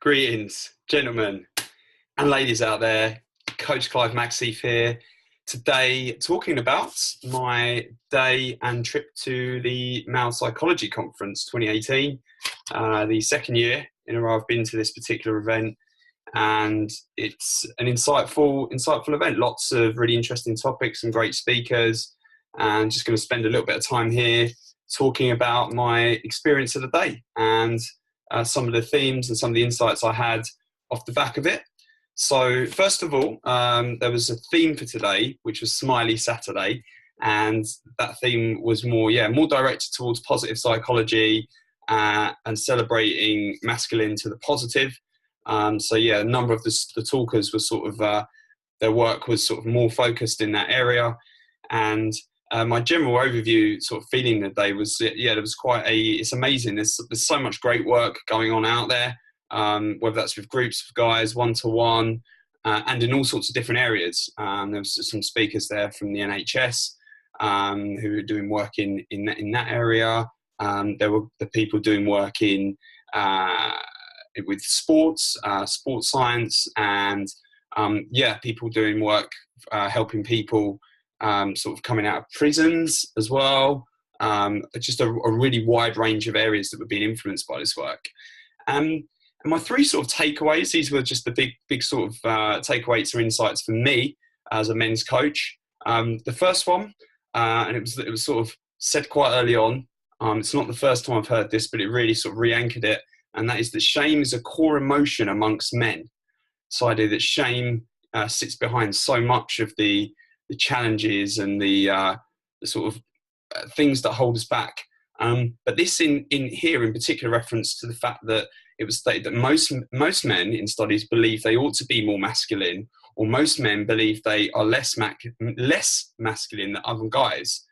Greetings, gentlemen and ladies out there. Coach Clive Maxheath here. Today, talking about my day and trip to the Male Psychology Conference 2018, the second year in a row I've been to this particular event, and it's an insightful event. Lots of really interesting topics and great speakers, and just going to spend a little bit of time here talking about my experience of the day and some of the themes and some of the insights I had off the back of it. So first of all, there was a theme for today, which was Smiley Saturday. And that theme was more directed towards positive psychology and celebrating masculine to the positive. A number of the talkers were sort of, their work was sort of more focused in that area. And my general overview sort of feeling the day was, there was it's amazing. There's so much great work going on out there, whether that's with groups of guys, one-to-one, and in all sorts of different areas. There was some speakers there from the NHS who were doing work in that area. There were the people doing work with sports science, and people doing work helping people sort of coming out of prisons as well. Just a really wide range of areas that were being influenced by this work. And my three sort of takeaways, these were just the big sort of takeaways or insights for me as a men's coach. The first one, and it was sort of said quite early on, it's not the first time I've heard this, but it really sort of re-anchored it, and that is that shame is a core emotion amongst men. So I idea that shame sits behind so much of the challenges and the sort of things that hold us back. But this in here in particular reference to the fact that it was stated that most men in studies believe they ought to be more masculine, or most men believe they are less masculine than other guys.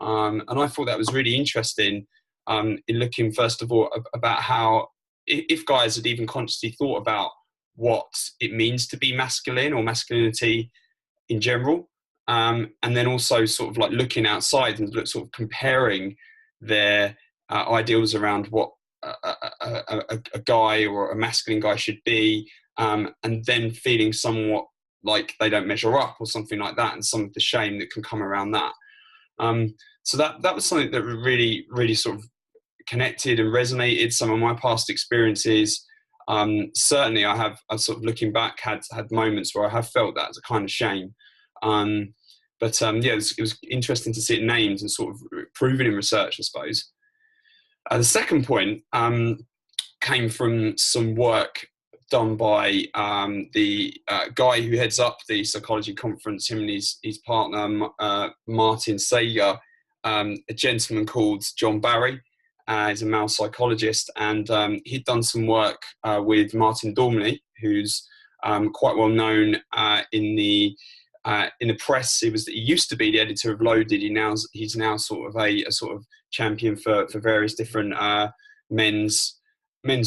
And I thought that was really interesting in looking, first of all, about how if guys had even consciously thought about what it means to be masculine or masculinity in general. And then also sort of like looking outside and sort of comparing their ideals around what a guy or a masculine guy should be, and then feeling somewhat like they don't measure up or something like that, and some of the shame that can come around that. So that was something that really, really sort of connected and resonated. Some of my past experiences, certainly I sort of looking back had moments where I have felt that as a kind of shame. It was interesting to see it named and sort of proven in research, I suppose. The second point came from some work done by the guy who heads up the psychology conference, him and his partner, Martin Sager, a gentleman called John Barry. He's a male psychologist, and he'd done some work with Martin Dormley, who's quite well known in the press. He used to be the editor of Loaded. He's now sort of a sort of champion for various different men's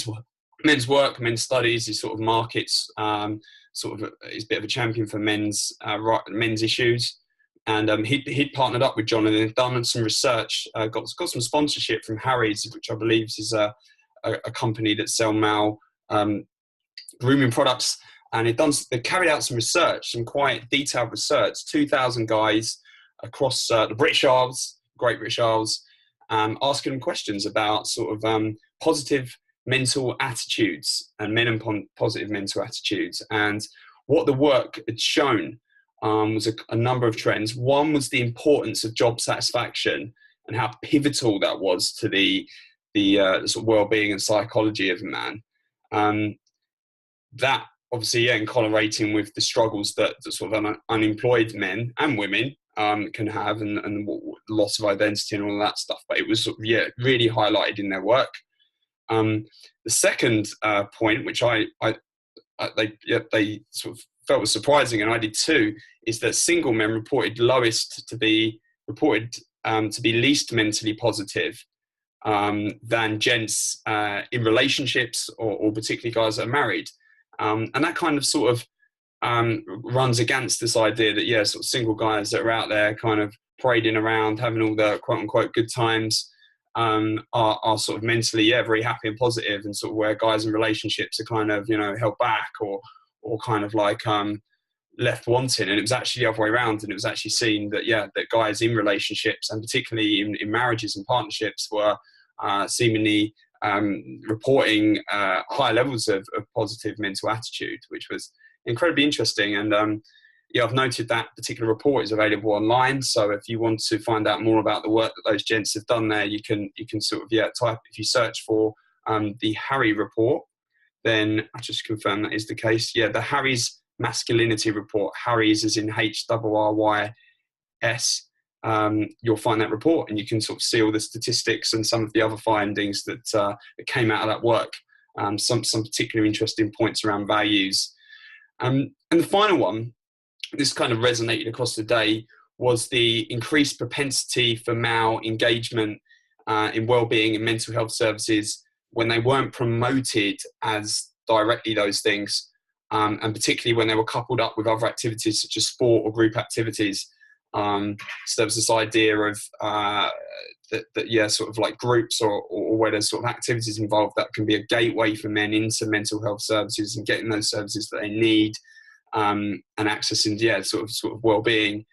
work, men's studies. He sort of markets he's a bit of a champion for men's issues. And he'd partnered up with John and then done some research, got some sponsorship from Harry's, which I believe is a company that sell male grooming products. And they carried out some research, some quite detailed research, 2,000 guys across the British Isles, Great British Isles, asking them questions about sort of positive mental attitudes and men and positive mental attitudes. And what the work had shown was a number of trends. One was the importance of job satisfaction and how pivotal that was to the sort of well-being and psychology of a man. That obviously, in correlating with the struggles that sort of unemployed men and women can have, and loss of identity and all that stuff. But it was sort of, really highlighted in their work. The second point, which they sort of felt was surprising, and I did too, is that single men reported to be least mentally positive than gents in relationships, or particularly guys that are married. And that kind of sort of runs against this idea that, sort of single guys that are out there kind of parading around, having all the quote unquote good times, are sort of mentally, yeah, very happy and positive, and sort of where guys in relationships are kind of, held back or kind of like left wanting. And it was actually the other way around, and it was actually seen that, yeah, that guys in relationships, and particularly in marriages and partnerships, were seemingly reporting high levels of positive mental attitude, which was incredibly interesting. And yeah, I've noted that particular report is available online. So if you want to find out more about the work that those gents have done there, you can sort of, yeah, type, if you search for the Harry report, then I just confirm that is the case. Yeah, the Harry's masculinity report. Harry's is in HRRYS. You'll find that report, and you can sort of see all the statistics and some of the other findings that came out of that work. Some particularly interesting points around values. And the final one, this kind of resonated across the day, was the increased propensity for male engagement in wellbeing and mental health services when they weren't promoted as directly those things, and particularly when they were coupled up with other activities such as sport or group activities. So there was this idea of that yeah, sort of like groups or where there's sort of activities involved that can be a gateway for men into mental health services and getting those services that they need, and accessing, yeah, sort of well-being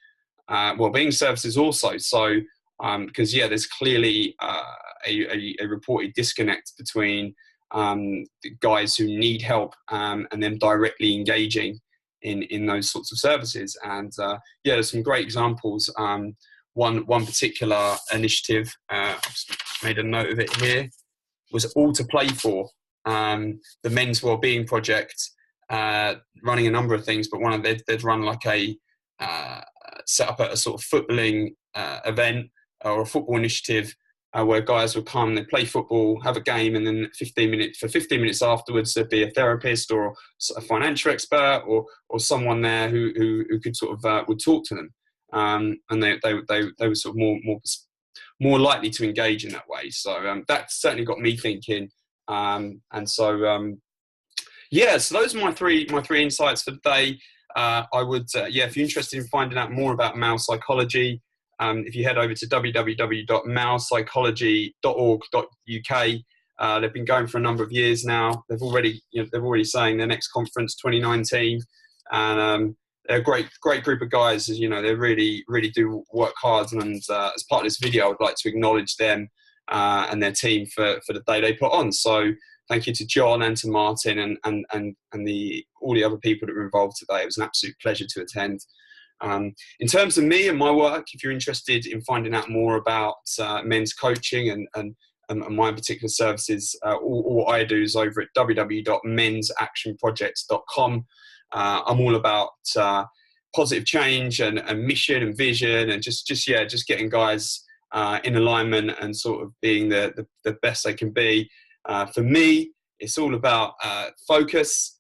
services also. So because yeah, there's clearly a reported disconnect between the guys who need help and them directly engaging in those sorts of services. And yeah, there's some great examples. One particular initiative, I've just made a note of it here, was All to Play For, the Men's Wellbeing Project, running a number of things, but one of they'd run like a set up a sort of footballing event or a football initiative where guys would come, they'd play football, have a game, and then 15 minutes afterwards there'd be a therapist or a financial expert or someone there who could sort of would talk to them, and they were sort of more likely to engage in that way. So that certainly got me thinking, and so yeah, so those are my three insights for the day. I would yeah, if you're interested in finding out more about male psychology, if you head over to www.malepsychology.org.uk, they've been going for a number of years now. They've already saying their next conference 2019, and they're a great group of guys. As you know, they really do work hard. And as part of this video, I would like to acknowledge them and their team for the day they put on. So thank you to John and to Martin and all the other people that were involved today. It was an absolute pleasure to attend. In terms of me and my work, if you're interested in finding out more about men's coaching and my particular services, all I do is over at www.mensactionprojects.com. I'm all about positive change and mission and vision, and just getting guys in alignment and sort of being the best they can be. For me, it's all about focus,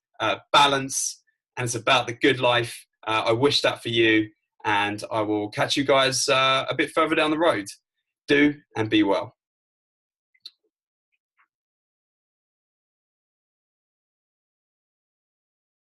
balance, and it's about the good life. I wish that for you, and I will catch you guys a bit further down the road. Do and be well.